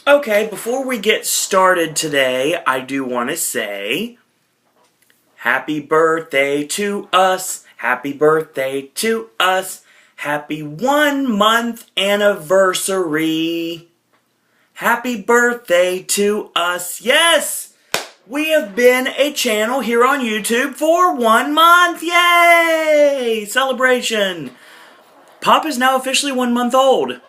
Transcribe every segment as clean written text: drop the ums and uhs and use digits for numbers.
Okay, before we get started today, I do want to say happy birthday to us. Happy birthday to us. Happy 1 month anniversary. Happy birthday to us. Yes! We have been a channel here on YouTube for 1 month. Yay! Celebration. Pop is now officially 1 month old.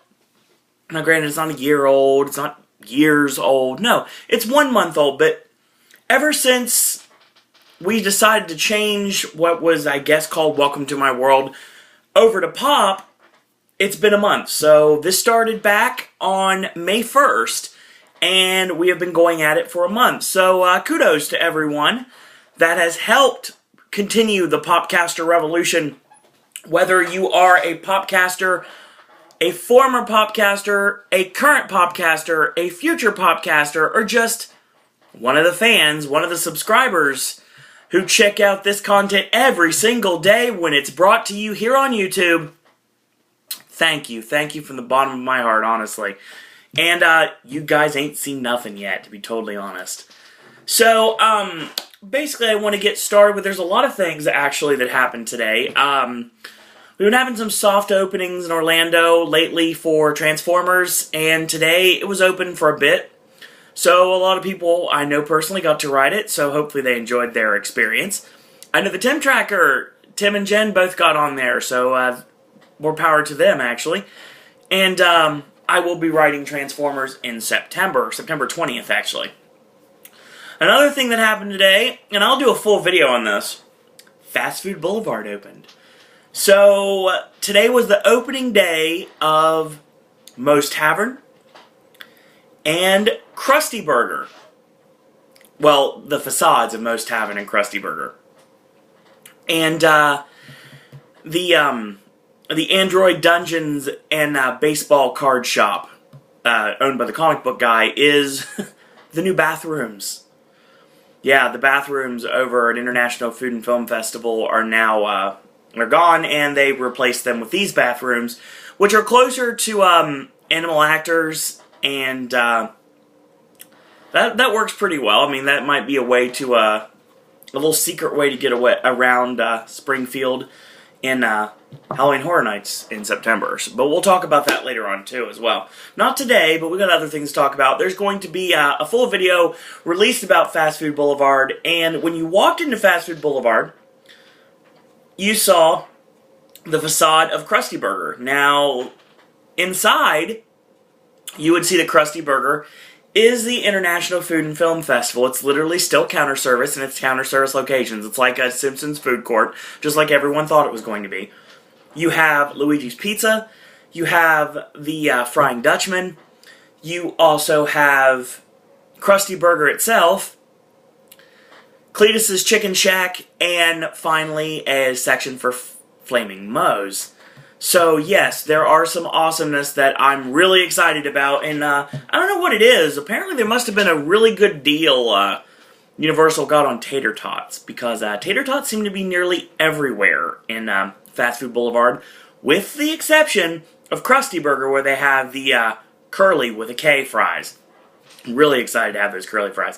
Now granted, it's not a year old. It's not years old. No, it's 1 month old. But ever since we decided to change what was, I guess, called Welcome to My World over to Pop, it's been a month. So this started back on May 1st, and we have been going at it for a month. So kudos to everyone that has helped continue the Popcaster revolution. Whether you are a Popcaster, a former Popcaster, a current Popcaster, a future Popcaster, or just one of the fans, one of the subscribers who check out this content every single day when it's brought to you here on YouTube, thank you. Thank you from the bottom of my heart, honestly. And you guys ain't seen nothing yet, to be totally honest. So, basically I want to get started with, there's a lot of things actually that happened today. We've been having some soft openings in Orlando lately for Transformers, and today it was open for a bit. So a lot of people I know personally got to ride it, so hopefully they enjoyed their experience. I know the Tim Tracker, Tim and Jen both got on there, so more power to them actually. And I will be riding Transformers in September 20th actually. Another thing that happened today, and I'll do a full video on this, Fast Food Boulevard opened. So today was the opening day of Moe's Tavern and Krusty Burger. Well, the facades of Moe's Tavern and Krusty Burger. And the Android Dungeons and baseball card shop owned by the comic book guy is the new bathrooms. Yeah, the bathrooms over at International Food and Film Festival are now are gone, and they replaced them with these bathrooms, which are closer to Animal Actors, and that works pretty well. I mean, that might be a way to a little secret way to get away around Springfield in Halloween Horror Nights in September. But we'll talk about that later on too as well. Not today, but we got other things to talk about. There's going to be a full video released about Fast Food Boulevard, and when you walked into Fast Food Boulevard, you saw the facade of Krusty Burger. Now, inside, you would see that Krusty Burger is the International Food and Film Festival. It's literally still counter service, and it's counter service locations. It's like a Simpsons food court, just like everyone thought it was going to be. You have Luigi's Pizza. You have the Frying Dutchman. You also have Krusty Burger itself, Cletus's Chicken Shack, and finally a section for Flaming Moe's. So yes, there are some awesomeness that I'm really excited about, and I don't know what it is. Apparently there must have been a really good deal Universal got on tater tots, because tater tots seem to be nearly everywhere in Fast Food Boulevard, with the exception of Krusty Burger, where they have the curly with a K fries. I'm really excited to have those curly fries.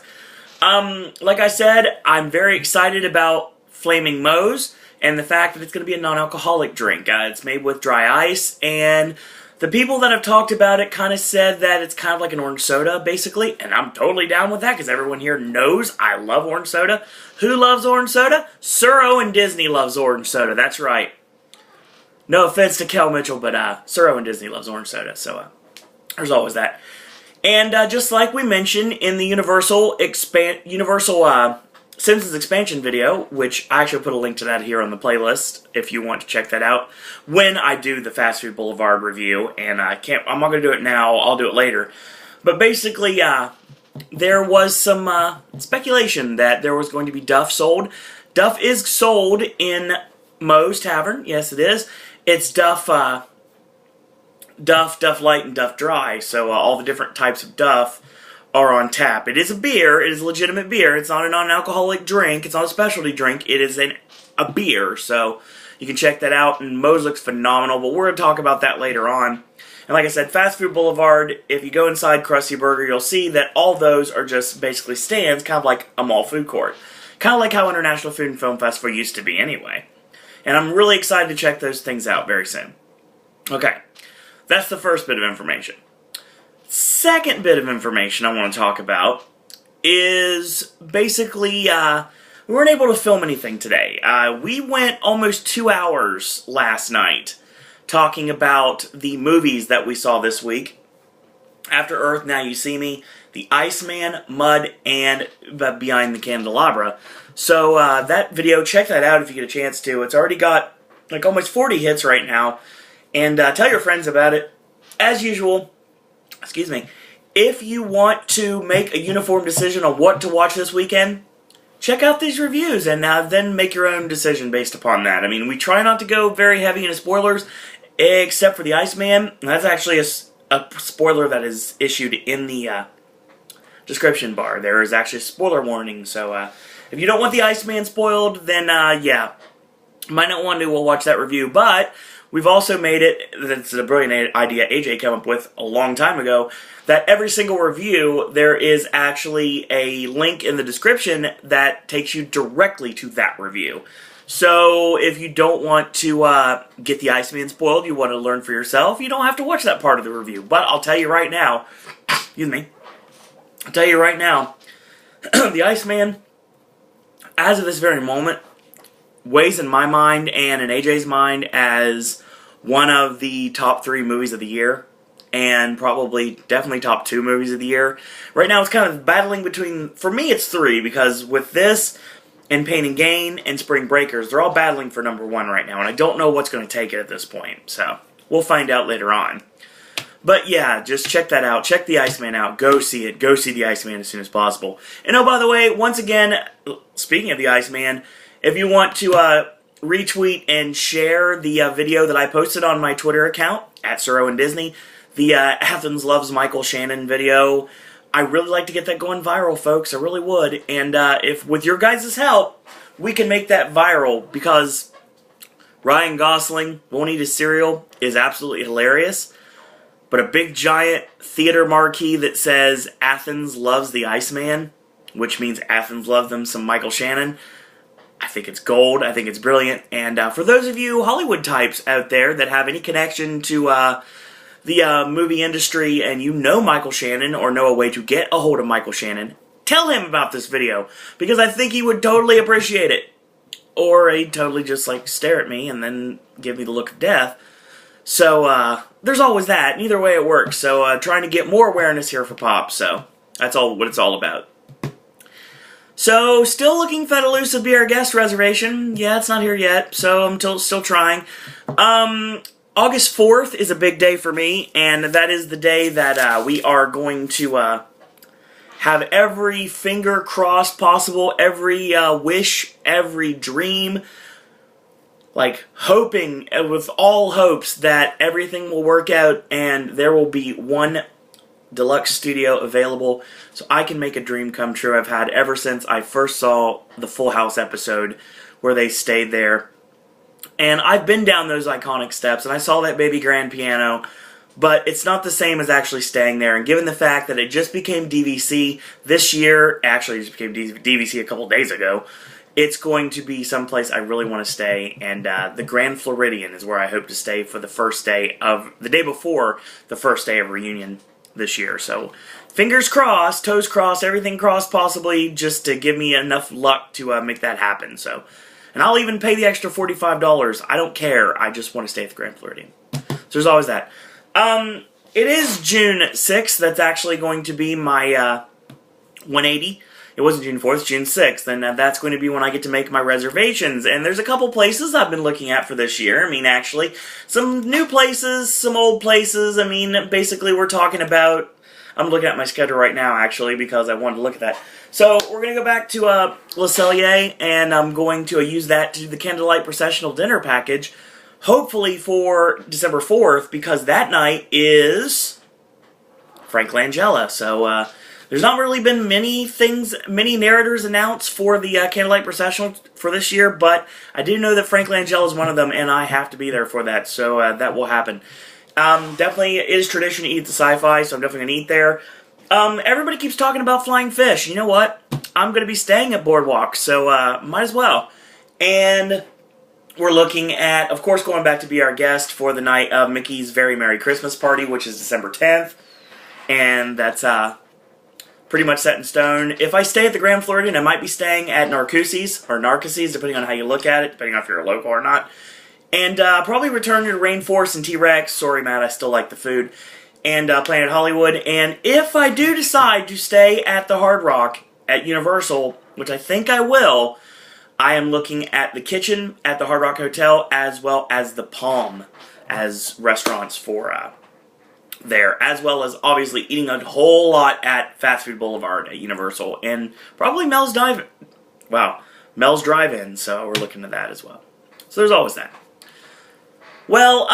Like I said, I'm very excited about Flaming Moe's and the fact that it's going to be a non-alcoholic drink. It's made with dry ice, and the people that have talked about it kind of said that it's kind of like an orange soda, basically, and I'm totally down with that because everyone here knows I love orange soda. Who loves orange soda? Sir Owen Disney loves orange soda, that's right. No offense to Kel Mitchell, but Sir Owen Disney loves orange soda, so there's always that. And just like we mentioned in the Universal Simpsons expansion video, which I actually put a link to that here on the playlist if you want to check that out when I do the Fast Food Boulevard review. And I'm not going to do it now, I'll do it later. But basically, there was some speculation that there was going to be Duff sold. Duff is sold in Moe's Tavern, yes it is. It's Duff Light, and Duff Dry, so all the different types of Duff are on tap. It is a beer, it is a legitimate beer, it's not a non-alcoholic drink, it's not a specialty drink, it is a beer, so you can check that out, and Moe's looks phenomenal, but we're going to talk about that later on. And like I said, Fast Food Boulevard, if you go inside Krusty Burger, you'll see that all those are just basically stands, kind of like a mall food court. Kind of like how International Food and Film Festival used to be anyway. And I'm really excited to check those things out very soon. Okay, that's the first bit of information. Second bit of information I want to talk about is basically, we weren't able to film anything today. We went almost 2 hours last night talking about the movies that we saw this week. After Earth, Now You See Me, The Iceman, Mud, and Behind the Candelabra. So that video, check that out if you get a chance to. It's already got like almost 40 hits right now. And tell your friends about it. As usual, excuse me, if you want to make a uniform decision on what to watch this weekend, check out these reviews and then make your own decision based upon that. I mean, we try not to go very heavy into spoilers, except for The Iceman. That's actually a spoiler that is issued in the description bar. There is actually a spoiler warning, so if you don't want The Iceman spoiled, then yeah, might not want to watch that review. But we've also made it, that's a brilliant idea AJ came up with a long time ago, that every single review, there is actually a link in the description that takes you directly to that review. So if you don't want to get The Iceman spoiled, you want to learn for yourself, you don't have to watch that part of the review. But I'll tell you right now, excuse me, I'll tell you right now, The Iceman, as of this very moment, weighs in my mind and in AJ's mind as one of the top 3 movies of the year. And probably, definitely top 2 movies of the year. Right now it's kind of battling between, for me it's 3, because with this, and Pain and Gain, and Spring Breakers, they're all battling for number 1 right now, and I don't know what's going to take it at this point, so we'll find out later on. But yeah, just check that out, check The Iceman out, go see it, go see The Iceman as soon as possible. And oh, by the way, once again, speaking of The Iceman, if you want to retweet and share the video that I posted on my Twitter account, @SirOwenDisney, the Athens Loves Michael Shannon video. I really like to get that going viral, folks. I really would. And if with your guys' help, we can make that viral, because Ryan Gosling won't eat his cereal is absolutely hilarious. But a big giant theater marquee that says Athens loves the Iceman, which means Athens loves them some Michael Shannon, I think it's gold. I think it's brilliant. And for those of you Hollywood types out there that have any connection to the movie industry, and you know Michael Shannon, or know a way to get a hold of Michael Shannon, tell him about this video, because I think he would totally appreciate it. Or he'd totally just, like, stare at me and then give me the look of death. So, there's always that, and either way it works. So, trying to get more awareness here for Pop, so that's all what it's all about. So, still looking for Fetalusa to be our guest reservation. Yeah, it's not here yet, so I'm still trying. August 4th is a big day for me, and that is the day that we are going to have every finger crossed possible, every wish, every dream, like hoping with all hopes that everything will work out and there will be one deluxe studio available so I can make a dream come true I've had ever since I first saw the Full House episode where they stayed there. And I've been down those iconic steps, and I saw that baby grand piano, but it's not the same as actually staying there. And given the fact that it just became DVC this year, actually it just became DVC a couple days ago, it's going to be someplace I really want to stay, and the Grand Floridian is where I hope to stay for the first day of, the day before the first day of reunion this year. So fingers crossed, toes crossed, everything crossed possibly, just to give me enough luck to make that happen. So. And I'll even pay the extra $45. I don't care. I just want to stay at the Grand Floridian. So there's always that. It is June 6th. That's actually going to be my 180. It wasn't June 4th, it's June 6th. And that's going to be when I get to make my reservations. And there's a couple places I've been looking at for this year. I mean, actually, some new places, some old places. I mean, basically we're talking about... I'm looking at my schedule right now, actually, because I wanted to look at that. So, we're going to go back to Le Cellier, and I'm going to use that to do the Candlelight Processional Dinner Package, hopefully for December 4th, because that night is Frank Langella. So, there's not really been many narrators announced for the Candlelight Processional for this year, but I do know that Frank Langella is one of them, and I have to be there for that, so that will happen. Definitely, it is tradition to eat the sci-fi, so I'm definitely going to eat there. Everybody keeps talking about Flying Fish. You know what? I'm going to be staying at Boardwalk, so might as well. And we're looking at, of course, going back to be our guest for the night of Mickey's Very Merry Christmas Party, which is December 10th. And that's pretty much set in stone. If I stay at the Grand Floridian, I might be staying at Narcoossee's, or Narcoossee's, depending on how you look at it, depending on if you're a local or not. And probably return to Rainforest and T-Rex. Sorry, Matt, I still like the food. And Planet Hollywood. And if I do decide to stay at the Hard Rock at Universal, which I think I will, I am looking at the kitchen at the Hard Rock Hotel as well as the Palm as restaurants for there, as well as obviously eating a whole lot at Fast Food Boulevard at Universal and probably Mel's Drive-In, so we're looking at that as well. So there's always that. Well,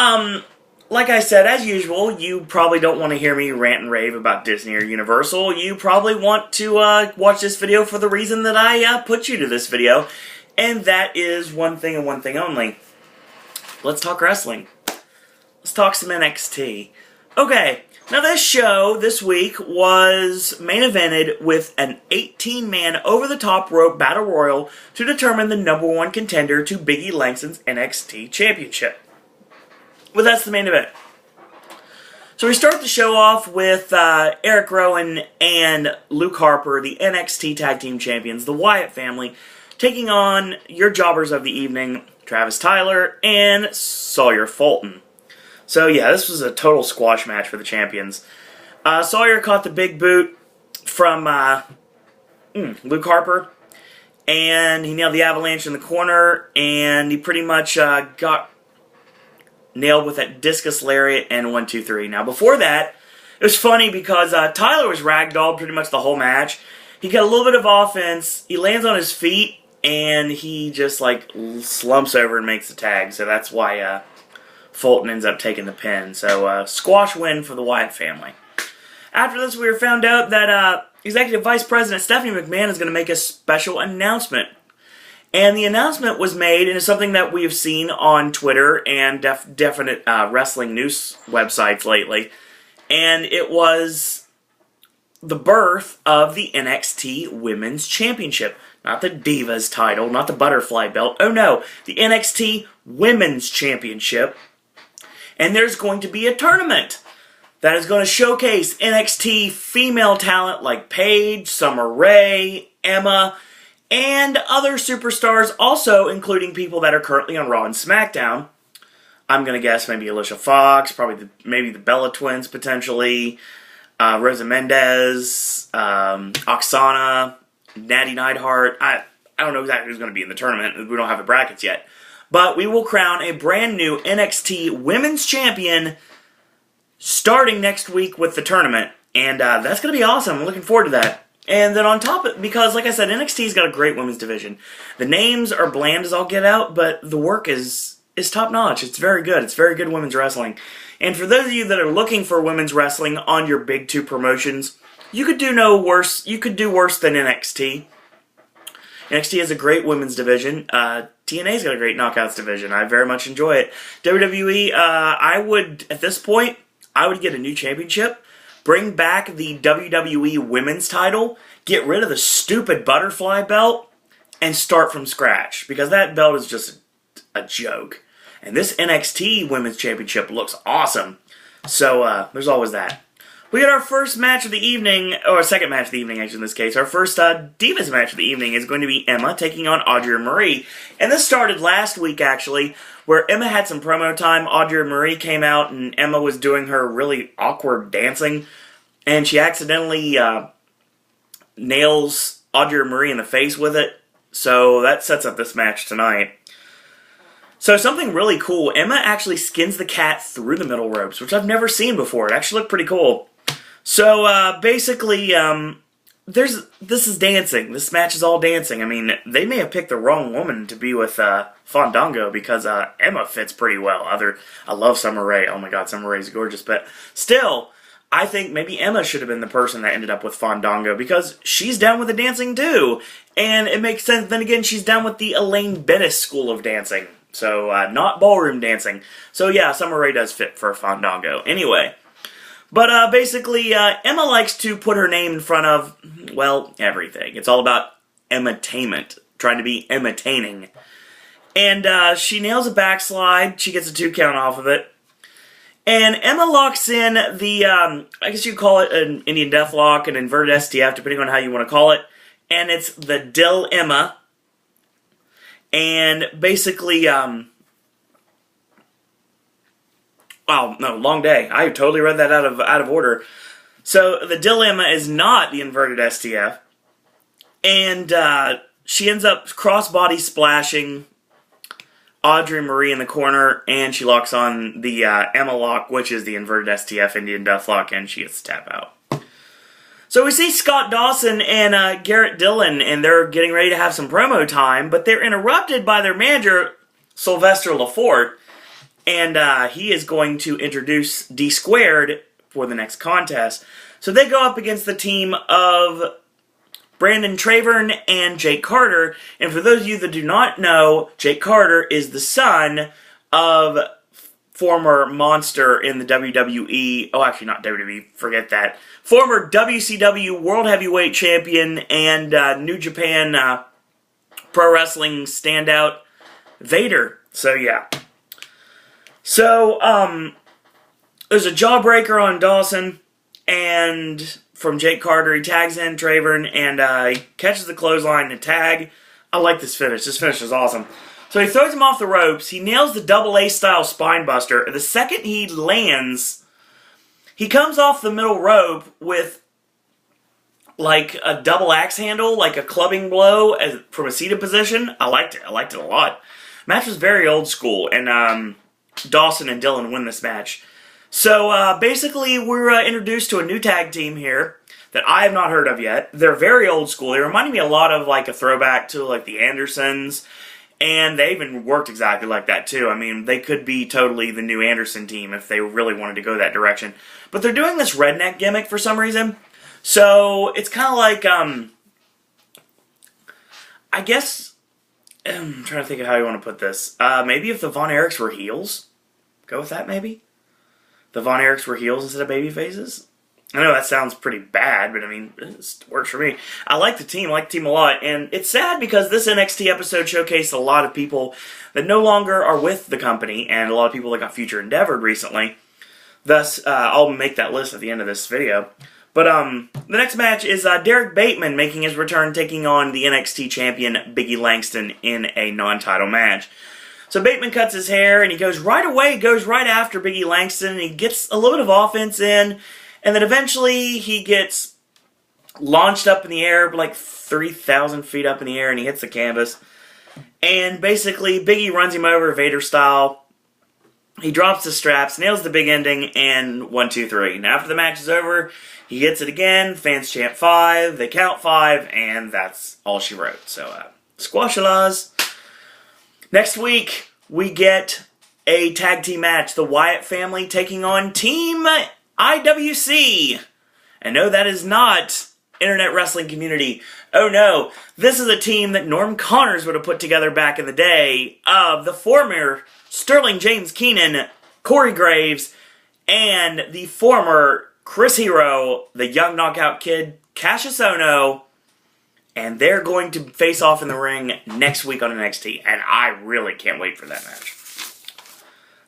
like I said, as usual, you probably don't want to hear me rant and rave about Disney or Universal. You probably want to watch this video for the reason that I put you to this video, and that is one thing and one thing only. Let's talk wrestling. Let's talk some NXT. Okay, now this show this week was main evented with an 18-man over-the-top rope battle royal to determine the #1 contender to Biggie Langston's NXT Championship. Well, that's the main event. So we start the show off with Eric Rowan and Luke Harper, the NXT Tag Team Champions, the Wyatt family, taking on your jobbers of the evening, Travis Tyler and Sawyer Fulton. So yeah, this was a total squash match for the champions. Sawyer caught the big boot from Luke Harper, and he nailed the avalanche in the corner, and he pretty much got nailed with that discus lariat and 1, 2, 3. Now before that, it was funny because Tyler was ragdolled pretty much the whole match. He got a little bit of offense, he lands on his feet, and he just like slumps over and makes the tag. So that's why Fulton ends up taking the pin. So squash win for the Wyatt family. After this, we were found out that Executive Vice President Stephanie McMahon is going to make a special announcement. And the announcement was made, and it's something that we have seen on Twitter and definite wrestling news websites lately. And it was the birth of the NXT Women's Championship. Not the Divas title, not the Butterfly belt. Oh no, the NXT Women's Championship. And there's going to be a tournament that is going to showcase NXT female talent like Paige, Summer Rae, Emma, and other superstars, also including people that are currently on Raw and SmackDown. I'm going to guess maybe Alicia Fox, probably maybe the Bella Twins potentially, Rosa Mendez, Oksana, Natty Neidhart. I don't know exactly who's going to be in the tournament. We don't have the brackets yet. But we will crown a brand new NXT Women's Champion starting next week with the tournament. And that's going to be awesome. I'm looking forward to that. And then on top of it, because like I said, NXT's got a great women's division. The names are bland as all get out, but the work is top notch. It's very good. It's very good women's wrestling. And for those of you that are looking for women's wrestling on your big two promotions, you could do no worse. You could do worse than NXT. NXT has a great women's division. TNA's got a great knockouts division. I very much enjoy it. WWE, at this point, I would get a new championship. Bring back the WWE Women's title, get rid of the stupid butterfly belt, and start from scratch. Because that belt is just a joke. And this NXT Women's Championship looks awesome. So, there's always that. We got our first match of the evening, or second match of the evening, actually, in this case. Our first Divas match of the evening is going to be Emma taking on Audrey Marie. And this started last week, actually, where Emma had some promo time. Audrey Marie came out, and Emma was doing her really awkward dancing. And she accidentally nails Audrey Marie in the face with it. So that sets up this match tonight. So something really cool. Emma actually skins the cat through the middle ropes, which I've never seen before. It actually looked pretty cool. So, basically, this is dancing. This match is all dancing. I mean, they may have picked the wrong woman to be with, Fandango, because, Emma fits pretty well. I love Summer Rae. Oh my god, Summer Rae's gorgeous, but still, I think maybe Emma should have been the person that ended up with Fandango, because she's down with the dancing too. And it makes sense, then again, she's down with the Elaine Bennis school of dancing. So, not ballroom dancing. So, yeah, Summer Rae does fit for a fandango. Anyway. But, basically, Emma likes to put her name in front of, well, everything. It's all about Emma-tainment. Trying to be Emma-taining. And, she nails a backslide. She gets a 2 count off of it. And Emma locks in the, I guess you call it an Indian Deathlock, an inverted STF, depending on how you want to call it. And it's the Dill Emma. And basically, wow, no, long day. I totally read that out of order. So the dilemma is not the inverted STF, and she ends up crossbody splashing Audrey Marie in the corner, and she locks on the Emma lock, which is the inverted STF Indian Deathlock, and she gets to tap out. So we see Scott Dawson and Garrett Dillon, and they're getting ready to have some promo time, but they're interrupted by their manager, Sylvester Lafort, and he is going to introduce D Squared for the next contest. So they go up against the team of Brandon Trayvon and Jake Carter, and for those of you that do not know, Jake Carter is the son of former monster in the WWE, oh actually not WWE, forget that, former WCW World Heavyweight Champion and New Japan Pro Wrestling standout, Vader. So yeah. So, there's a jawbreaker on Dawson, and from Jake Carter, he tags in Trayvon, and he catches the clothesline and tag. I like this finish. This finish is awesome. So he throws him off the ropes. He nails the double A-style spine buster. The second he lands, he comes off the middle rope with like a double axe handle, like a clubbing blow from a seated position. I liked it. I liked it a lot. Match was very old school, and Dawson and Dillon win this match. So basically, we're introduced to a new tag team here that I have not heard of yet. They're very old school. They remind me a lot of like a throwback to like the Andersons. And they even worked exactly like that, too. I mean, they could be totally the new Anderson team if they really wanted to go that direction. But they're doing this redneck gimmick for some reason. So, it's kind of like, I guess, I'm trying to think of how you want to put this. Maybe if the Von Erichs were heels? Go with that, maybe? The Von Erichs were heels instead of baby faces? I know that sounds pretty bad, but I mean, it works for me. I like the team a lot, and it's sad because this NXT episode showcased a lot of people that no longer are with the company, and a lot of people that got future endeavored recently. Thus, I'll make that list at the end of this video. But the next match is Derek Bateman making his return, taking on the NXT champion Biggie Langston in a non-title match. So Bateman cuts his hair, and he goes right after Biggie Langston, and he gets a little bit of offense in. And then eventually he gets launched up in the air, like 3,000 feet up in the air, and he hits the canvas. And basically, Biggie runs him over Vader style. He drops the straps, nails the big ending, and 1, 2, 3. Now after the match is over, he hits it again, fans chant 5, they count 5, and that's all she wrote. So, squash-a-laws. Next week, we get a tag team match. The Wyatt family taking on Team IWC. And no, that is not Internet Wrestling Community. Oh no, this is a team that Norm Connors would have put together back in the day of the former Sterling James Keenan, Corey Graves, and the former Chris Hero, the young knockout kid, Cassius Ohno, and they're going to face off in the ring next week on NXT, and I really can't wait for that match.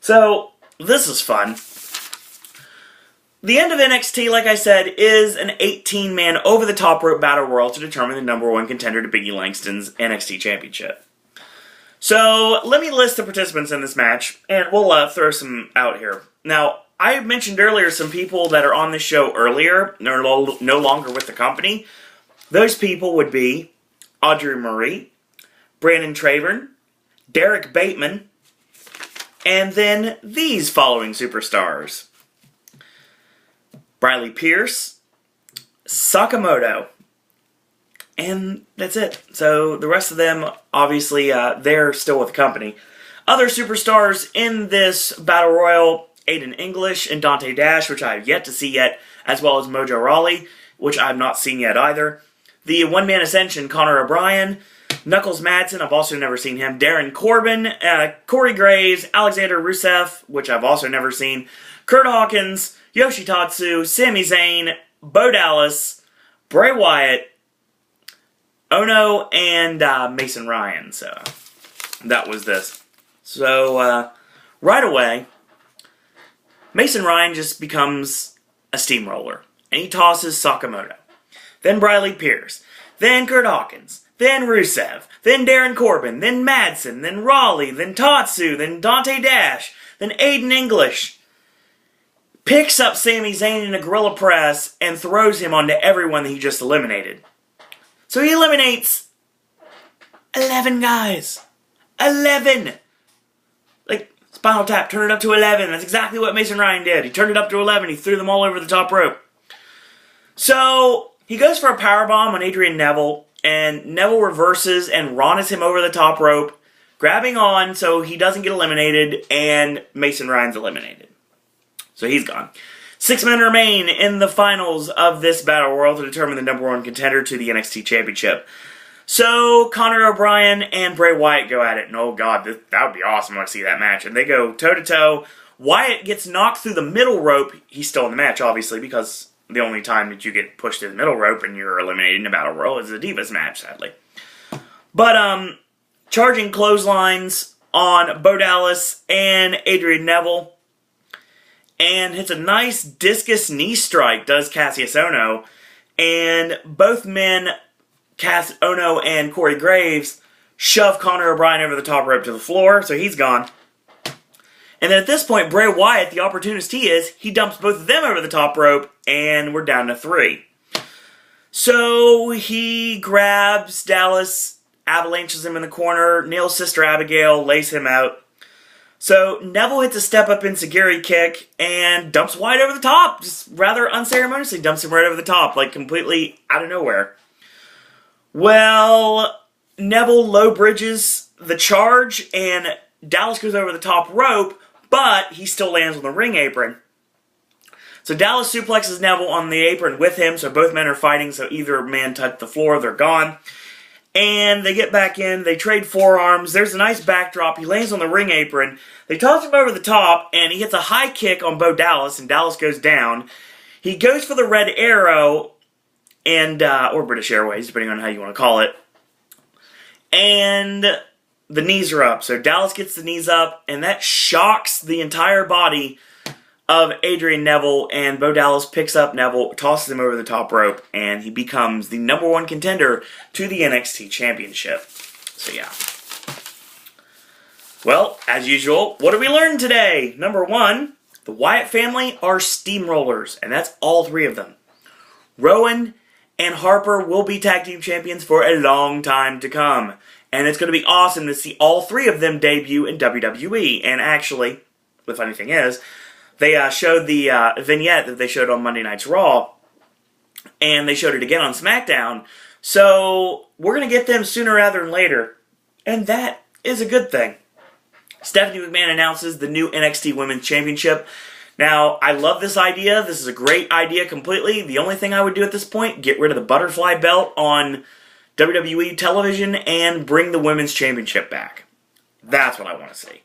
So, this is fun. The end of NXT, like I said, is an 18-man over-the-top rope battle royal to determine the number 1 contender to Biggie Langston's NXT Championship. So, let me list the participants in this match, and we'll throw some out here. Now, I mentioned earlier some people that are on the show earlier, and are no longer with the company. Those people would be Audrey Marie, Brandon Trayvon, Derek Bateman, and then these following superstars: Briley Pierce, Sakamoto, and that's it. So the rest of them, obviously, they're still with the company. Other superstars in this Battle Royal: Aiden English and Dante Dash, which I have yet to see yet, as well as Mojo Rawley, which I have not seen yet either. The One-Man Ascension: Connor O'Brien, Knuckles Madsen, I've also never seen him. Darren Corbin, Corey Graves, Alexander Rusev, which I've also never seen. Kurt Hawkins, Yoshitatsu, Sami Zayn, Bo Dallas, Bray Wyatt, Ono, and Mason Ryan. So that was this. So right away, Mason Ryan just becomes a steamroller, and he tosses Sakamoto. Then Briley Pierce, then Kurt Hawkins, then Rusev, then Darren Corbin, then Madsen, then Raleigh, then Tatsu, then Dante Dash, then Aiden English. Picks up Sami Zayn in a gorilla press and throws him onto everyone that he just eliminated. So he eliminates 11 guys. 11! Like, Spinal Tap, turn it up to 11. That's exactly what Mason Ryan did. He turned it up to 11. He threw them all over the top rope. So, he goes for a powerbomb on Adrian Neville, and Neville reverses and Ronas him over the top rope, grabbing on so he doesn't get eliminated, and Mason Ryan's eliminated. So he's gone. 6 men remain in the finals of this Battle Royal to determine the number 1 contender to the NXT Championship. So, Connor O'Brien and Bray Wyatt go at it, and oh god, that would be awesome to see that match. And they go toe-to-toe. Wyatt gets knocked through the middle rope. He's still in the match, obviously, because the only time that you get pushed to the middle rope and you're eliminated in a Battle Royal is a Divas match, sadly. But, charging clotheslines on Bo Dallas and Adrian Neville, and hits a nice discus knee strike, does Cassius Ohno, and both men, Cass Ono and Corey Graves, shove Connor O'Brien over the top rope to the floor, so he's gone. And then at this point, Bray Wyatt, the opportunist he is, he dumps both of them over the top rope, and we're down to 3. So he grabs Dallas, avalanches him in the corner, nails Sister Abigail, lays him out. So Neville hits a step-up enziguri kick and dumps Wyatt over the top. Just rather unceremoniously dumps him right over the top, like completely out of nowhere. Well, Neville low bridges the charge and Dallas goes over the top rope, but he still lands on the ring apron. So Dallas suplexes Neville on the apron with him, so both men are fighting, so either man touched the floor, they're gone. And they get back in, they trade forearms, there's a nice backdrop, he lands on the ring apron, they toss him over the top, and he hits a high kick on Bo Dallas, and Dallas goes down. He goes for the Red Arrow, and or British Airways, depending on how you want to call it. And the knees are up, so Dallas gets the knees up, and that shocks the entire body of Adrian Neville, and Bo Dallas picks up Neville, tosses him over the top rope, and he becomes the number 1 contender to the NXT Championship. So yeah. Well, as usual, what did we learn today? Number 1, the Wyatt family are steamrollers, and that's all 3 of them. Rowan and Harper will be tag team champions for a long time to come, and it's going to be awesome to see all 3 of them debut in WWE. And actually, the funny thing is, they showed the vignette that they showed on Monday Night's Raw, and they showed it again on SmackDown. So we're going to get them sooner rather than later, and that is a good thing. Stephanie McMahon announces the new NXT Women's Championship. Now, I love this idea. This is a great idea completely. The only thing I would do at this point, get rid of the butterfly belt on WWE television and bring the Women's Championship back. That's what I want to see.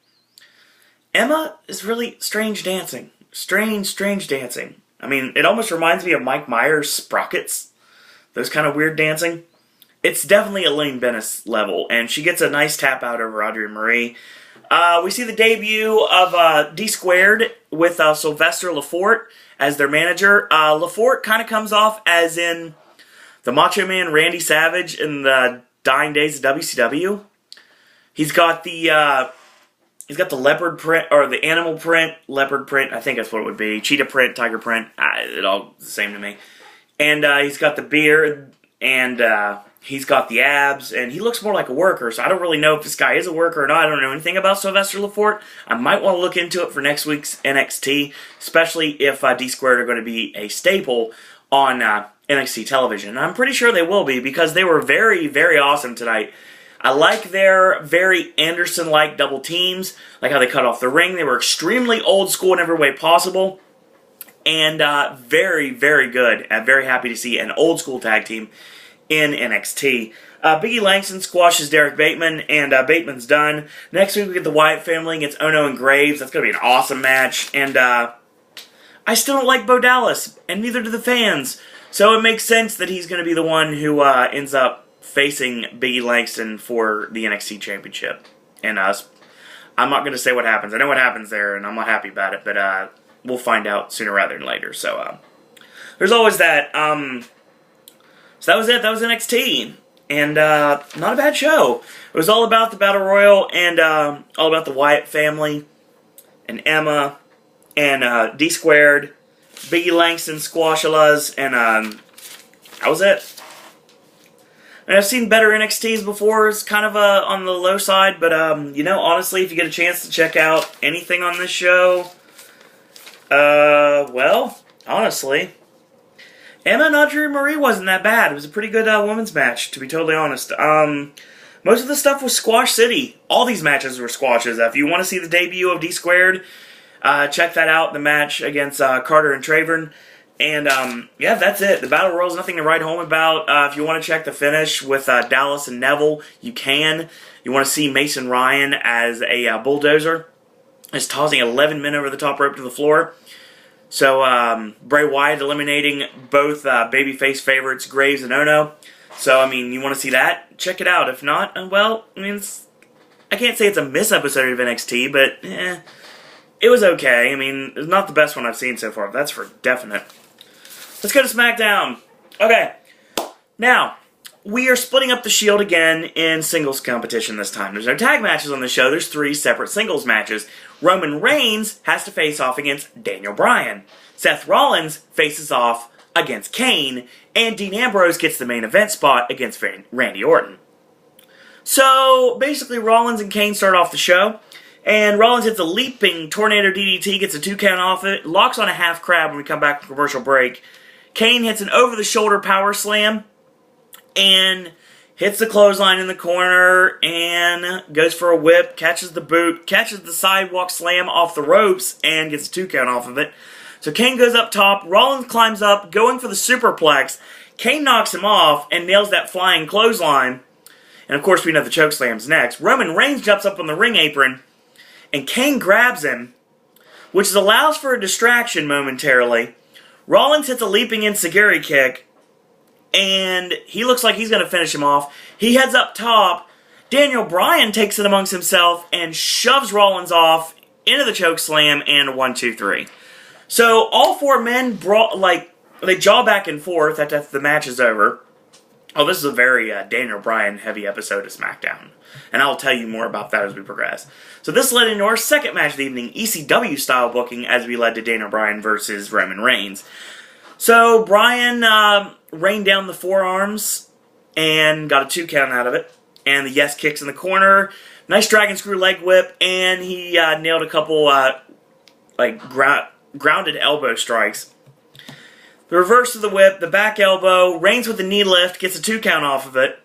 Emma is really strange dancing. Strange dancing. I mean, it almost reminds me of Mike Myers' Sprockets. Those kind of weird dancing. It's definitely Elaine Bennis level, and she gets a nice tap out over Audrey Marie. We see the debut of D-Squared with Sylvester Lefort as their manager. Lefort kind of comes off as in the Macho Man Randy Savage in the dying days of WCW. He's got the leopard print, or the animal print, leopard print, I think that's what it would be. Cheetah print, tiger print, it all the same to me. And he's got the beard, and he's got the abs, and he looks more like a worker, so I don't really know if this guy is a worker or not. I don't know anything about Sylvester Lefort. I might want to look into it for next week's NXT, especially if D-Squared are going to be a staple on NXT television. And I'm pretty sure they will be, because they were very, very awesome tonight. I like their very Anderson-like double teams, like how they cut off the ring. They were extremely old school in every way possible, and very, very good. I'm very happy to see an old school tag team in NXT. Biggie Langston squashes Derek Bateman, and Bateman's done. Next week we get the Wyatt family against Ono and Graves. That's going to be an awesome match. And I still don't like Bo Dallas, and neither do the fans. So it makes sense that he's going to be the one who ends up facing Biggie Langston for the NXT Championship. And I'm not going to say what happens. I know what happens there, and I'm not happy about it, but we'll find out sooner rather than later. So there's always that. So that was it. That was NXT. And not a bad show. It was all about the Battle Royal and all about the Wyatt family and Emma and D Squared, Biggie Langston, Squashalas, and that was it. And I've seen better NXTs before. It's kind of on the low side, but you know, honestly, if you get a chance to check out anything on this show, well, honestly, Emma and Audrey Marie wasn't that bad. It was a pretty good women's match, to be totally honest. Most of the stuff was Squash City. All these matches were squashes. If you want to see the debut of D Squared, check that out, the match against Carter and Trayvon. And, yeah, that's it. The Battle Royal is nothing to write home about. If you want to check the finish with Dallas and Neville, you can. You want to see Mason Ryan as a bulldozer. Is tossing 11 men over the top rope to the floor. So, Bray Wyatt eliminating both babyface favorites, Graves and Ono. So, I mean, you want to see that? Check it out. If not, well, I mean, I can't say it's a miss episode of NXT, but, it was okay. I mean, it's not the best one I've seen so far. That's for definite. Let's go to SmackDown. Okay. Now, we are splitting up the Shield again in singles competition this time. There's no tag matches on the show. There's 3 separate singles matches. Roman Reigns has to face off against Daniel Bryan. Seth Rollins faces off against Kane. And Dean Ambrose gets the main event spot against Randy Orton. So, basically, Rollins and Kane start off the show. And Rollins hits a leaping tornado DDT, gets a 2 count off it, locks on a half crab when we come back from commercial break. Kane hits an over-the-shoulder power slam, and hits the clothesline in the corner, and goes for a whip, catches the boot, catches the sidewalk slam off the ropes, and gets a 2 count off of it. So Kane goes up top, Rollins climbs up, going for the superplex. Kane knocks him off, and nails that flying clothesline. And of course we know the chokeslam's next. Roman Reigns jumps up on the ring apron, and Kane grabs him, which allows for a distraction momentarily. Rollins hits a leaping enziguri kick, and he looks like he's going to finish him off. He heads up top. Daniel Bryan takes it amongst himself and shoves Rollins off into the chokeslam and 1, 2, 3. So all 4 men they jaw back and forth after the match is over. Oh, this is a very Daniel Bryan heavy episode of SmackDown. And I'll tell you more about that as we progress. So this led into our second match of the evening, ECW style booking, as we led to Daniel Bryan versus Roman Reigns. So Bryan rained down the forearms and got a 2 count out of it. And the yes kicks in the corner. Nice dragon screw leg whip. And he nailed a couple grounded elbow strikes. The reverse of the whip, the back elbow, Reigns with the knee lift, gets a 2 count off of it.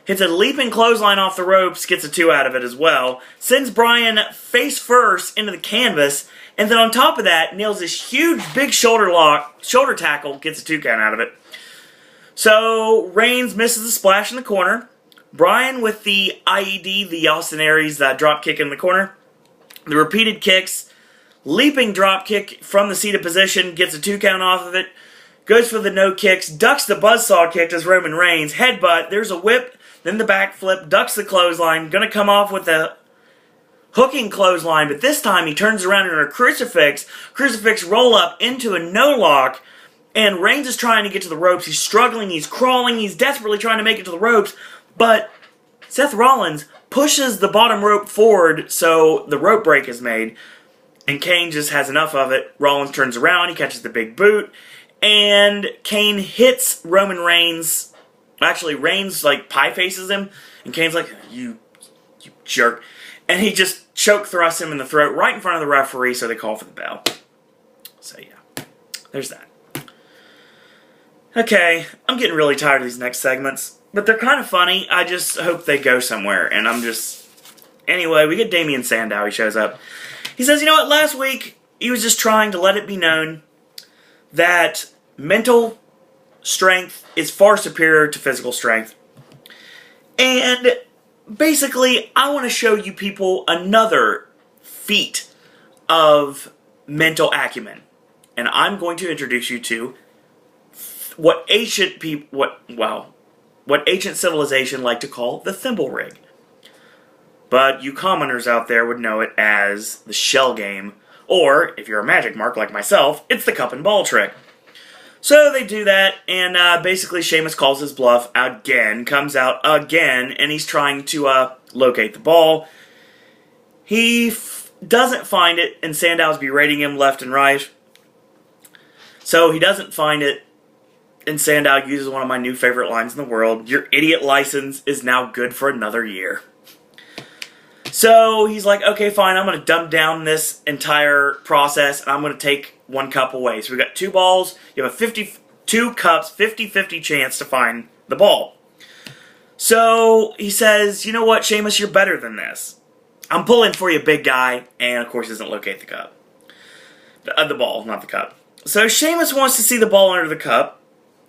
Hits a leaping clothesline off the ropes, gets a 2 out of it as well. Sends Bryan face first into the canvas, and then on top of that, nails this huge big shoulder tackle, gets a 2 count out of it. So, Reigns misses the splash in the corner. Bryan with the IED, the Austin Aries drop kick in the corner. The repeated kicks, leaping drop kick from the seated position, gets a 2 count off of it. Goes for the no kicks, ducks the buzzsaw kick as Roman Reigns, headbutt, there's a whip, then the backflip, ducks the clothesline, gonna come off with a hooking clothesline, but this time he turns around in a crucifix roll up into a no-lock, and Reigns is trying to get to the ropes, he's struggling, he's crawling, he's desperately trying to make it to the ropes, but Seth Rollins pushes the bottom rope forward so the rope break is made, and Kane just has enough of it. Rollins turns around, he catches the big boot, and Kane hits Roman Reigns. Actually, Reigns, pie faces him. And Kane's like, you jerk. And he just choke thrusts him in the throat right in front of the referee, so they call for the bell. So, yeah. There's that. Okay, I'm getting really tired of these next segments. But they're kind of funny. I just hope they go somewhere. And I'm just... Anyway, we get Damien Sandow. He shows up. He says, you know what, last week, he was just trying to let it be known that mental strength is far superior to physical strength. And basically, I want to show you people another feat of mental acumen. And I'm going to introduce you to what ancient civilization like to call the thimble rig. But you commoners out there would know it as the shell game, or, if you're a magic mark like myself, it's the cup and ball trick. So they do that, and basically Sheamus calls his bluff again, comes out again, and he's trying to locate the ball. He doesn't find it, and Sandow's berating him left and right. So he doesn't find it, and Sandow uses one of my new favorite lines in the world: "Your idiot license is now good for another year." So he's like, okay, fine, I'm going to dumb down this entire process, and I'm going to take one cup away. So we got 2 balls, you have a 2 cups, 50-50 chance to find the ball. So he says, you know what, Sheamus, you're better than this. I'm pulling for you, big guy, and of course doesn't locate the cup. The ball, not the cup. So Sheamus wants to see the ball under the cup.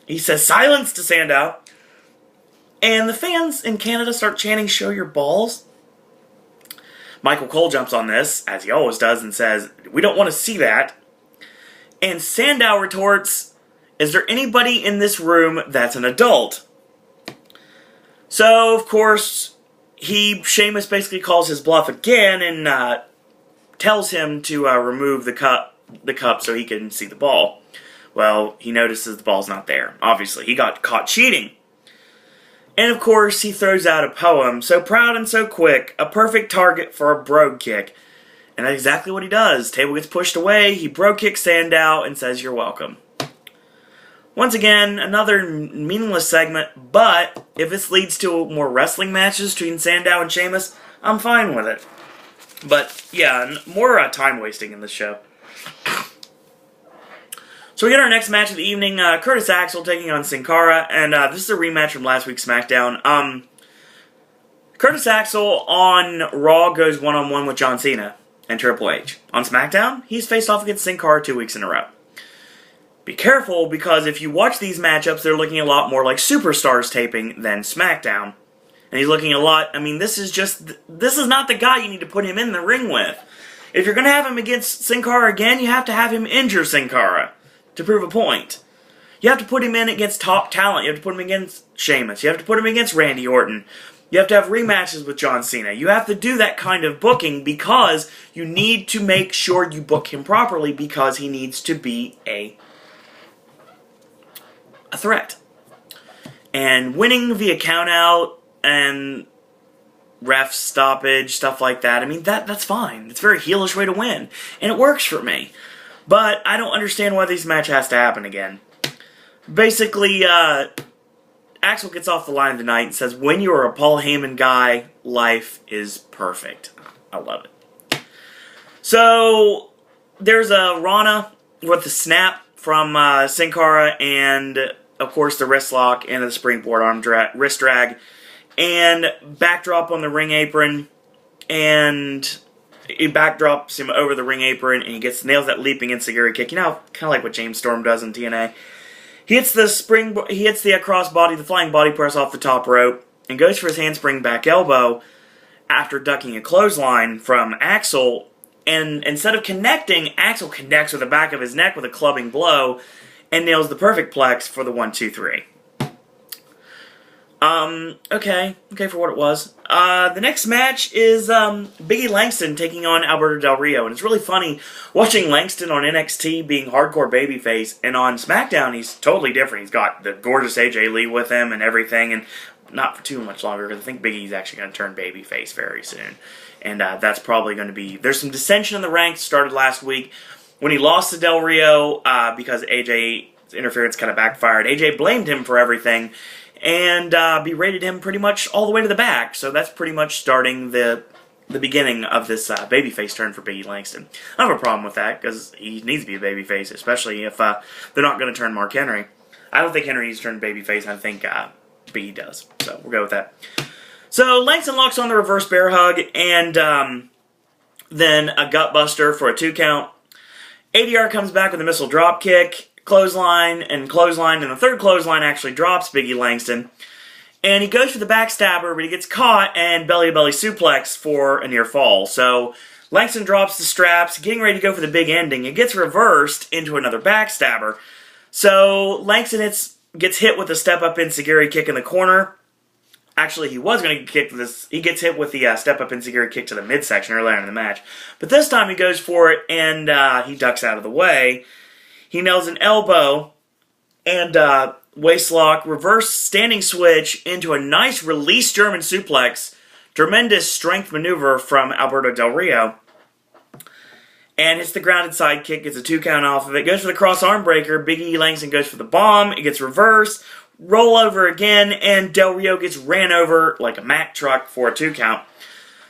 He says, silence to Sandow. And the fans in Canada start chanting, show your balls. Michael Cole jumps on this, as he always does, and says, we don't want to see that. And Sandow retorts, is there anybody in this room that's an adult? So, of course, Sheamus basically calls his bluff again and tells him to remove the cup so he can see the ball. Well, he notices the ball's not there. Obviously, he got caught cheating. And of course, he throws out a poem, so proud and so quick, a perfect target for a brogue kick. And that's exactly what he does. Table gets pushed away, he brogue kicks Sandow and says, you're welcome. Once again, another meaningless segment, but if this leads to more wrestling matches between Sandow and Sheamus, I'm fine with it. But yeah, more time wasting in this show. So we get our next match of the evening, Curtis Axel taking on Sin Cara, and this is a rematch from last week's SmackDown. Curtis Axel on Raw goes one-on-one with John Cena and Triple H. On SmackDown, he's faced off against Sin Cara 2 weeks in a row. Be careful, because if you watch these matchups, they're looking a lot more like Superstars taping than SmackDown. And he's looking a lot, I mean, this is not the guy you need to put him in the ring with. If you're going to have him against Sin Cara again, you have to have him injure Sin Cara to prove a point. You have to put him in against top talent. You have to put him against Sheamus. You have to put him against Randy Orton. You have to have rematches with John Cena. You have to do that kind of booking because you need to make sure you book him properly, because he needs to be a threat. And winning via countout and ref stoppage, stuff like that, I mean, that's fine. It's a very heelish way to win. And it works for me. But I don't understand why this match has to happen again. Basically, Axel gets off the line tonight and says, when you're a Paul Heyman guy, life is perfect. I love it. So, there's a Rana with the snap from Sin Cara, and, of course, the wrist lock and the springboard arm wrist drag. And backdrop on the ring apron, and he backdrops him over the ring apron, and he nails that leaping enziguri kick. You know, kind of like what James Storm does in TNA. He hits the crossbody, the flying body press off the top rope, and goes for his handspring back elbow after ducking a clothesline from Axel. And instead of connecting, Axel connects with the back of his neck with a clubbing blow, and nails the perfect plex for the 1-2-3. Okay for what it was. The next match is, Biggie Langston taking on Alberto Del Rio, and it's really funny watching Langston on NXT being hardcore babyface, and on SmackDown he's totally different. He's got the gorgeous AJ Lee with him and everything, and not for too much longer, because I think Biggie's actually going to turn babyface very soon. And, that's probably going to be, there's some dissension in the ranks, started last week, when he lost to Del Rio, because AJ's interference kind of backfired. AJ blamed him for everything, and berated him pretty much all the way to the back. So that's pretty much starting the beginning of this babyface turn for Biggie Langston. I don't have a problem with that, because he needs to be a babyface, especially if they're not going to turn Mark Henry. I don't think Henry needs to turn babyface. I think Biggie does. So we'll go with that. So Langston locks on the reverse bear hug, and then a gut buster for a 2 count. ADR comes back with a missile drop kick. clothesline, and the third clothesline actually drops Big E Langston. And he goes for the backstabber, but he gets caught and belly-to-belly suplex for a near fall. So Langston drops the straps, getting ready to go for the big ending. It gets reversed into another backstabber. So Langston gets hit with a step-up enziguri kick in the corner. Actually, he was going to kick this. He gets hit with the step-up enziguri kick to the midsection earlier in the match. But this time he goes for it, and he ducks out of the way. He nails an elbow and waistlock, reverse standing switch into a nice release German suplex. Tremendous strength maneuver from Alberto Del Rio. And hits the grounded side kick, gets a 2 count off of it. Goes for the cross arm breaker. Big E Langston goes for the bomb. It gets reversed. Roll over again, and Del Rio gets ran over like a Mack truck for a 2 count.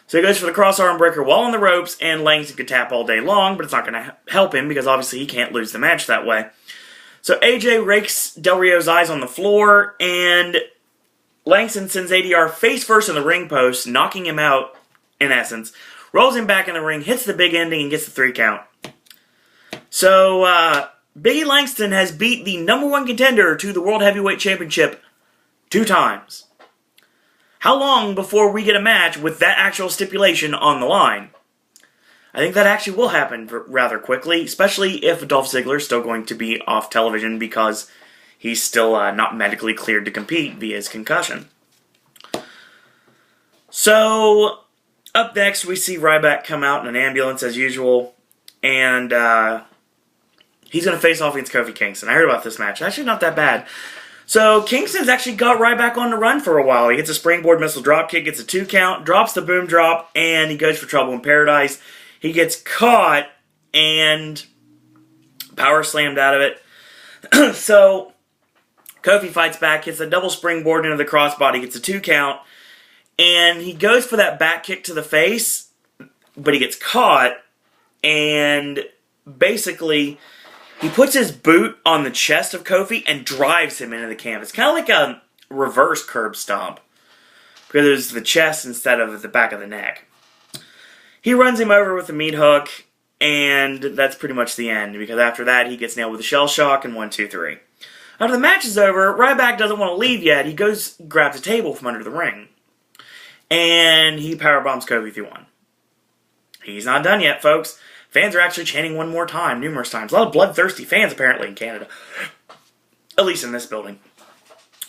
So he goes for the cross arm breaker while on the ropes, and Langston could tap all day long, but it's not going to help him because obviously he can't lose the match that way. So AJ rakes Del Rio's eyes on the floor, and Langston sends ADR face first in the ring post, knocking him out, in essence. Rolls him back in the ring, hits the big ending, and gets the 3 count. So, Big E Langston has beat the #1 contender to the World Heavyweight Championship 2 times. How long before we get a match with that actual stipulation on the line? I think that actually will happen rather quickly, especially if Dolph Ziggler is still going to be off television because he's still not medically cleared to compete via his concussion. So, up next we see Ryback come out in an ambulance as usual, and he's going to face off against Kofi Kingston. I heard about this match. Actually not that bad. So, Kingston's actually got Ryback on the run for a while. He hits a springboard missile dropkick, gets a 2 count, drops the boom drop, and he goes for Trouble in Paradise. He gets caught and power slammed out of it. So, Kofi fights back, hits a double springboard into the crossbody, gets a 2 count, and he goes for that back kick to the face, but he gets caught, and basically he puts his boot on the chest of Kofi and drives him into the canvas. Kind of like a reverse curb stomp, because it's the chest instead of the back of the neck. He runs him over with a meat hook, and that's pretty much the end, because after that he gets nailed with a shell shock and 1, 2, 3. After the match is over, Ryback doesn't want to leave yet. He grabs a table from under the ring, and he powerbombs Kofi through one. He's not done yet, folks. Fans are actually chanting one more time, numerous times. A lot of bloodthirsty fans, apparently, in Canada. At least in this building.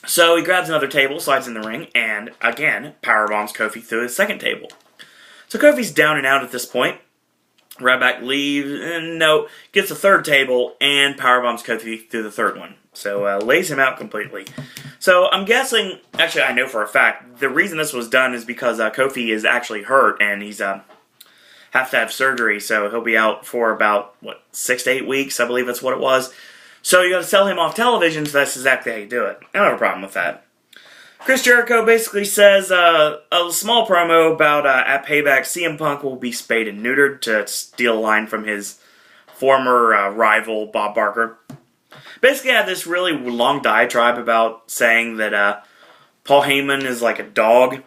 So he grabs another table, slides in the ring, and, again, powerbombs Kofi through his second table. So Kofi's down and out at this point. Ryback leaves, and gets a third table, and powerbombs Kofi through the third one. So, lays him out completely. So, I'm guessing, actually I know for a fact, the reason this was done is because Kofi is actually hurt, and he's have to have surgery, so he'll be out for about, 6 to 8 weeks, I believe that's what it was. So you gotta sell him off television, so that's exactly how you do it. I don't have a problem with that. Chris Jericho basically says a small promo about at Payback, CM Punk will be spayed and neutered, to steal a line from his former rival, Bob Barker. Basically had this really long diatribe about saying that Paul Heyman is like a dog,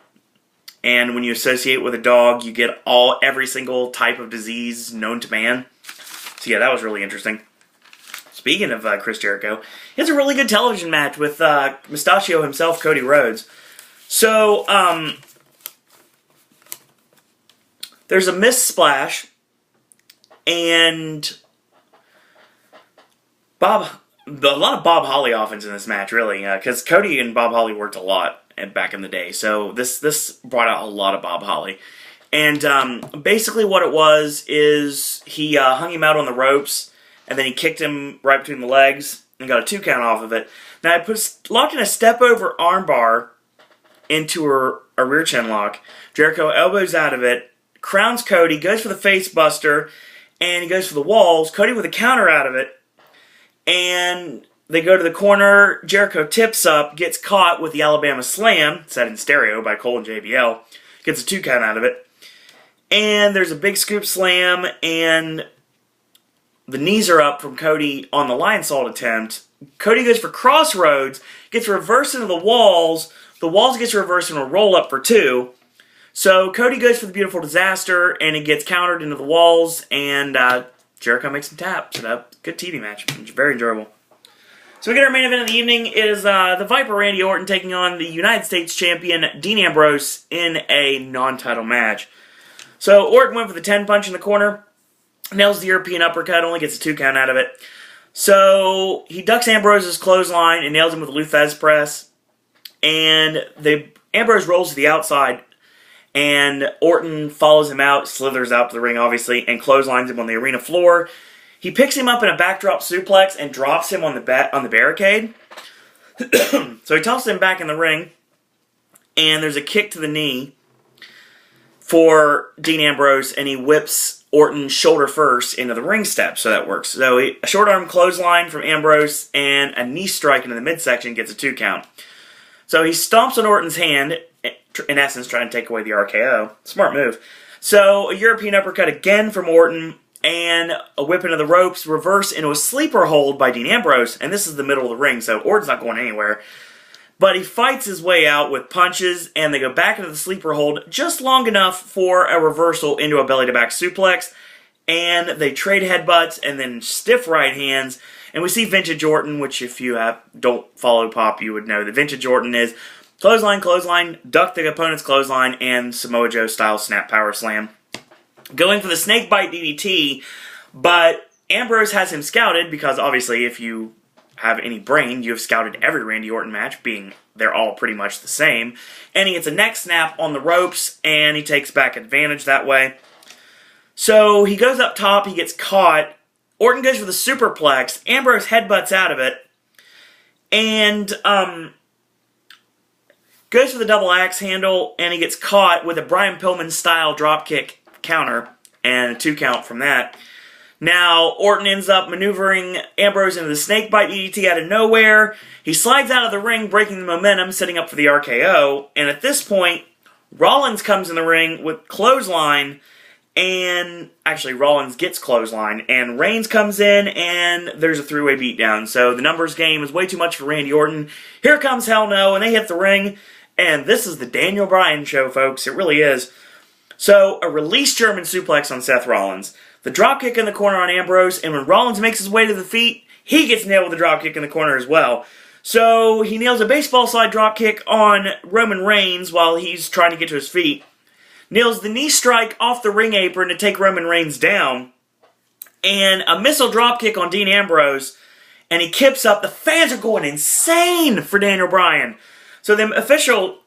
and when you associate with a dog, you get every single type of disease known to man. So yeah, that was really interesting. Speaking of Chris Jericho, he has a really good television match with Mustachio himself, Cody Rhodes. So, there's a missed splash, and a lot of Bob Holly offense in this match, really, because Cody and Bob Holly worked a lot back in the day. So this brought out a lot of Bob Holly. And basically what it was is he hung him out on the ropes, and then he kicked him right between the legs and got a 2 count off of it. Now I locked in a step over armbar into a rear chin lock. Jericho elbows out of it, crowns Cody, goes for the face buster, and he goes for the walls. Cody with a counter out of it, and they go to the corner. Jericho tips up, gets caught with the Alabama Slam, set in stereo by Cole and JBL, gets a 2 count out of it. And there's a big scoop slam, and the knees are up from Cody on the Lionsault attempt. Cody goes for crossroads, gets reversed into the walls. The walls gets reversed in a roll-up for 2. So Cody goes for the Beautiful Disaster, and it gets countered into the walls, and Jericho makes him tap. So that good TV match. Very enjoyable. So we get our main event of the evening. It is the Viper Randy Orton taking on the United States Champion Dean Ambrose in a non-title match. So Orton went for the 10 punch in the corner, nails the European uppercut, only gets a 2 count out of it. So he ducks Ambrose's clothesline and nails him with a Luthez press. And Ambrose rolls to the outside, and Orton follows him out, slithers out to the ring obviously, and clotheslines him on the arena floor. He picks him up in a backdrop suplex and drops him on the barricade. So he tosses him back in the ring, and there's a kick to the knee for Dean Ambrose, and he whips Orton shoulder first into the ring steps, so that works. So a short arm clothesline from Ambrose and a knee strike into the midsection gets a 2 count. So he stomps on Orton's hand, in essence trying to take away the RKO. Smart move. So a European uppercut again from Orton, and a whip into the ropes, reverse into a sleeper hold by Dean Ambrose, and this is the middle of the ring, so Orton's not going anywhere. But he fights his way out with punches, and they go back into the sleeper hold just long enough for a reversal into a belly-to-back suplex, and they trade headbutts and then stiff right hands, and we see Vintage Orton, which if you don't follow Pop, you would know that Vintage Orton is clothesline, duck the opponent's clothesline, and Samoa Joe-style snap power slam. Going for the snakebite DDT, but Ambrose has him scouted because obviously if you have any brain, you have scouted every Randy Orton match, being they're all pretty much the same. And he gets a neck snap on the ropes, and he takes back advantage that way. So he goes up top, he gets caught. Orton goes for the superplex. Ambrose headbutts out of it, and goes for the double axe handle, and he gets caught with a Brian Pillman-style dropkick counter, and a 2 count from that. Now, Orton ends up maneuvering Ambrose into the snakebite DDT out of nowhere. He slides out of the ring, breaking the momentum, setting up for the RKO, and at this point, Rollins comes in the ring with clothesline, and actually Rollins gets clothesline, and Reigns comes in, and there's a 3-way beatdown. So the numbers game is way too much for Randy Orton. Here comes Hell No, and they hit the ring, and this is the Daniel Bryan show, folks. It really is. So, a release German suplex on Seth Rollins, the dropkick in the corner on Ambrose, and when Rollins makes his way to the feet, he gets nailed with a dropkick in the corner as well. So, he nails a baseball slide dropkick on Roman Reigns while he's trying to get to his feet, nails the knee strike off the ring apron to take Roman Reigns down, and a missile dropkick on Dean Ambrose, and he kips up. The fans are going insane for Daniel Bryan. So, the official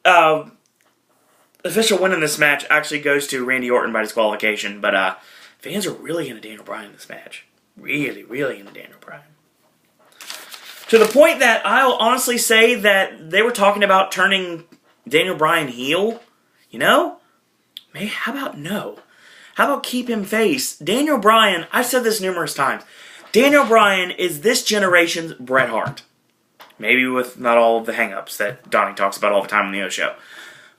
win in this match actually goes to Randy Orton by disqualification, but fans are really into Daniel Bryan in this match. Really, really into Daniel Bryan. To the point that I'll honestly say that they were talking about turning Daniel Bryan heel. You know? How about no? How about keep him face? Daniel Bryan, I've said this numerous times, Daniel Bryan is this generation's Bret Hart. Maybe with not all of the hang-ups that Donnie talks about all the time on the O Show.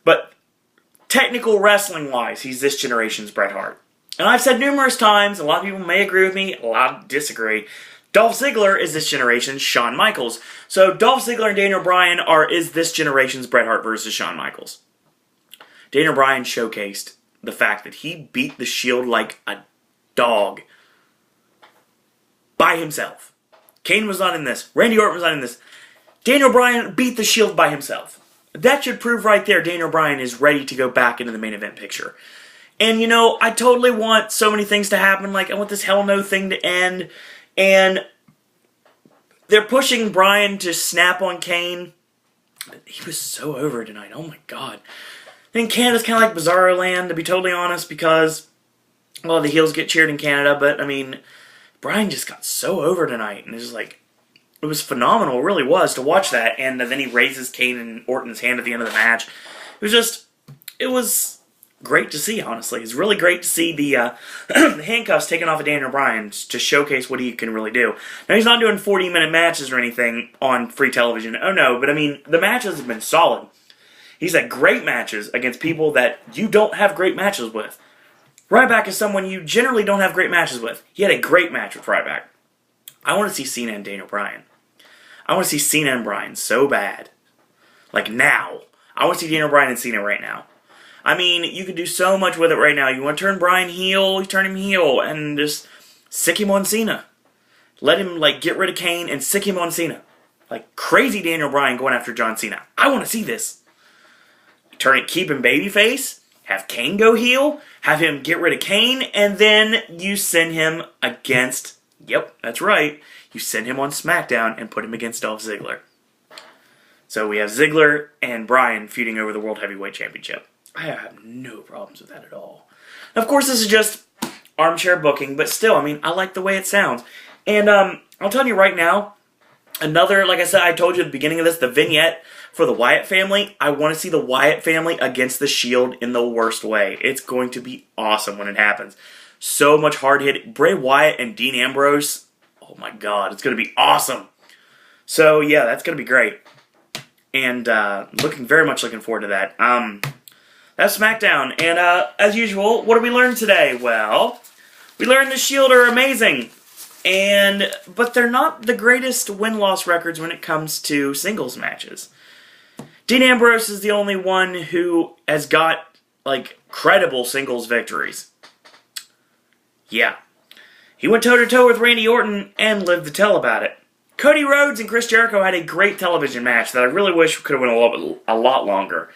But technical wrestling-wise, he's this generation's Bret Hart. And I've said numerous times, a lot of people may agree with me, a lot disagree, Dolph Ziggler is this generation's Shawn Michaels. So Dolph Ziggler and Daniel Bryan is this generation's Bret Hart versus Shawn Michaels. Daniel Bryan showcased the fact that he beat the Shield like a dog by himself. Kane was not in this. Randy Orton was not in this. Daniel Bryan beat the Shield by himself. That should prove right there Daniel Bryan is ready to go back into the main event picture. And, you know, I totally want so many things to happen. Like, I want this Hell No thing to end. And they're pushing Bryan to snap on Kane. He was so over tonight. Oh, my God. I think Canada's kind of like Bizarro Land, to be totally honest, because, well, the heels get cheered in Canada. But, I mean, Bryan just got so over tonight. And it's just like, it was phenomenal, it really was, to watch that. And then he raises Kane and Orton's hand at the end of the match. It was great to see, honestly. It's really great to see the handcuffs taken off of Daniel Bryan to showcase what he can really do. Now, he's not doing 40-minute matches or anything on free television. Oh, no, but I mean, the matches have been solid. He's had great matches against people that you don't have great matches with. Ryback is someone you generally don't have great matches with. He had a great match with Ryback. I want to see Cena and Daniel Bryan. I want to see Cena and Bryan so bad. Like now. I want to see Daniel Bryan and Cena right now. I mean, you could do so much with it right now. You want to turn Bryan heel, you turn him heel, and just sick him on Cena. Let him, like, get rid of Kane and sick him on Cena. Like crazy Daniel Bryan going after John Cena. I want to see this. Turn it, keep him babyface, have Kane go heel, have him get rid of Kane, and then you send him against, yep, that's right, you send him on SmackDown and put him against Dolph Ziggler. So we have Ziggler and Bryan feuding over the World Heavyweight Championship. I have no problems with that at all. Of course, this is just armchair booking, but still, I mean, I like the way it sounds. And I'll tell you right now, another, like I said, I told you at the beginning of this, the vignette for the Wyatt family, I want to see the Wyatt family against the Shield in the worst way. It's going to be awesome when it happens. So much hard hit. Bray Wyatt and Dean Ambrose, oh my god, it's going to be awesome. So yeah, that's going to be great. And very much looking forward to that. That's SmackDown. And as usual, what did we learn today? Well, we learned the Shield are amazing. But they're not the greatest win-loss records when it comes to singles matches. Dean Ambrose is the only one who has got, like, credible singles victories. Yeah. He went toe-to-toe with Randy Orton and lived to tell about it. Cody Rhodes and Chris Jericho had a great television match that I really wish could have went a lot longer.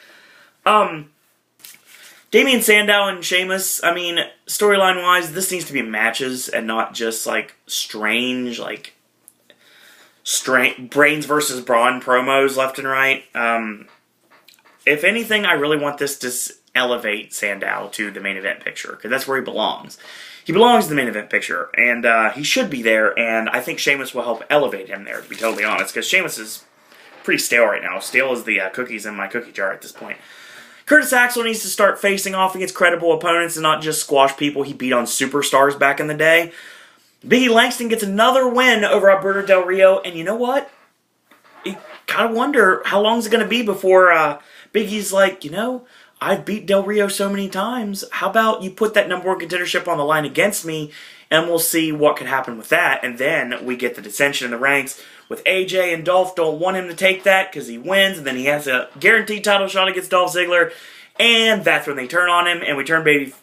Damian Sandow and Sheamus, I mean, storyline-wise, this needs to be matches and not just, like, strange, like, brains versus brawn promos left and right. If anything, I really want this to elevate Sandow to the main event picture, because that's where he belongs. He belongs in the main event picture, and he should be there, and I think Sheamus will help elevate him there, to be totally honest, because Sheamus is pretty stale right now. Stale as the cookies in my cookie jar at this point. Curtis Axel needs to start facing off against credible opponents and not just squash people he beat on superstars back in the day. Biggie Langston gets another win over Alberto Del Rio, and you know what? You kind of wonder how long is it going to be before Biggie's like, you know, I've beat Del Rio so many times. How about you put that number one contendership on the line against me, and we'll see what could happen with that. And then we get the dissension in the ranks with AJ and Dolph. Don't want him to take that because he wins, and then he has a guaranteed title shot against Dolph Ziggler. And that's when they turn on him, and we turn Biggie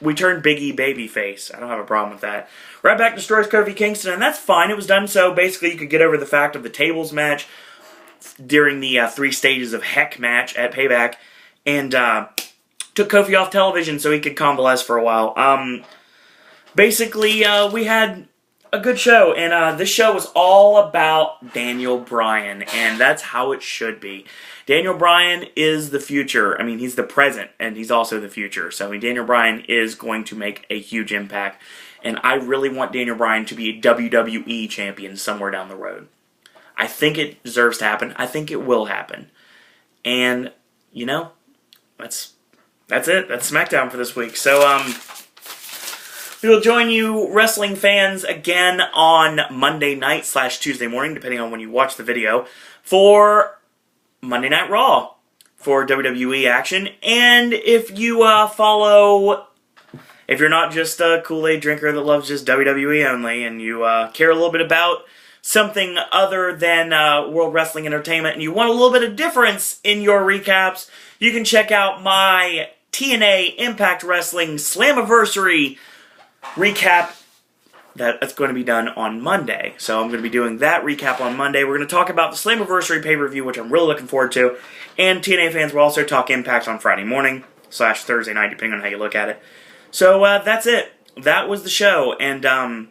babyface. I don't have a problem with that. Ryback destroys Kofi Kingston, and that's fine. It was done so basically you could get over the fact of the tables match during the 3 stages of Heck match at Payback, and took Kofi off television so he could convalesce for a while. Basically, we had a good show, and this show was all about Daniel Bryan, and that's how it should be. Daniel Bryan is the future. I mean, he's the present, and he's also the future. So, I mean, Daniel Bryan is going to make a huge impact, and I really want Daniel Bryan to be a WWE champion somewhere down the road. I think it deserves to happen. I think it will happen. And, you know, that's it. That's SmackDown for this week. So, we will join you wrestling fans again on Monday night / Tuesday morning, depending on when you watch the video, for Monday Night Raw for WWE action. And if you if you're not just a Kool-Aid drinker that loves just WWE only, and you care a little bit about something other than World Wrestling Entertainment, and you want a little bit of difference in your recaps, you can check out my TNA Impact Wrestling Slammiversary recap that's going to be done on Monday. So I'm going to be doing that recap on Monday. We're going to talk about the Slammiversary pay-per-view, which I'm really looking forward to. And TNA fans will also talk Impact on Friday morning / Thursday night, depending on how you look at it. So that's it. That was the show. And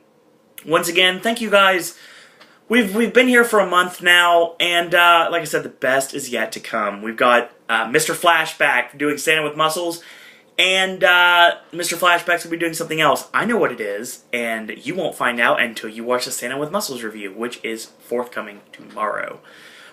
once again, thank you guys. We've been here for a month now, and like I said, the best is yet to come. We've got Mr. Flashback doing Standing with Muscles, and Mr. Flashback's going to be doing something else. I know what it is, and you won't find out until you watch the Standing with Muscles review, which is forthcoming tomorrow.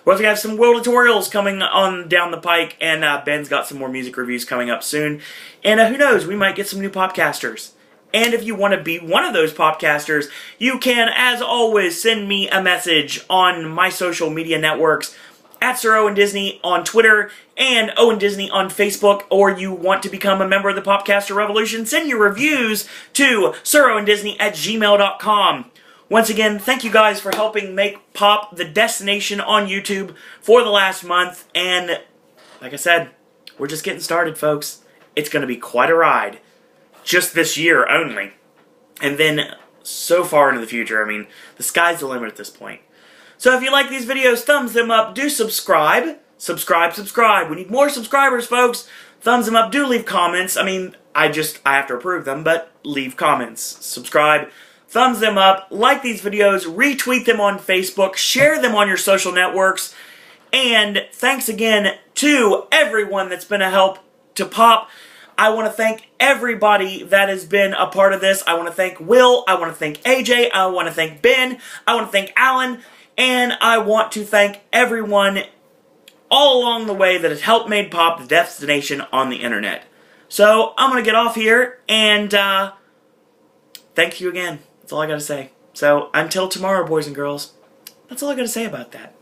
We're also going to have some world tutorials coming on down the pike, and Ben's got some more music reviews coming up soon. And who knows, we might get some new podcasters. And if you want to be one of those podcasters, you can, as always, send me a message on my social media networks, at Sir Owen Disney on Twitter, and Owen Disney on Facebook, or you want to become a member of the Popcaster Revolution, send your reviews to siroowendisney@gmail.com. Once again, thank you guys for helping make Pop the destination on YouTube for the last month, and like I said, we're just getting started, folks. It's going to be quite a ride. Just this year only. And then so far into the future, I mean, the sky's the limit at this point. So if you like these videos, thumbs them up. Do subscribe. Subscribe. We need more subscribers, folks. Thumbs them up. Do leave comments. I mean, I have to approve them, but leave comments. Subscribe. Thumbs them up. Like these videos. Retweet them on Facebook. Share them on your social networks. And thanks again to everyone that's been a help to Pop. I want to thank everybody that has been a part of this. I want to thank Will. I want to thank AJ. I want to thank Ben. I want to thank Alan. And I want to thank everyone all along the way that has helped made Pop the destination on the internet. So I'm going to get off here, and thank you again. That's all I got to say. So until tomorrow, boys and girls, that's all I got to say about that.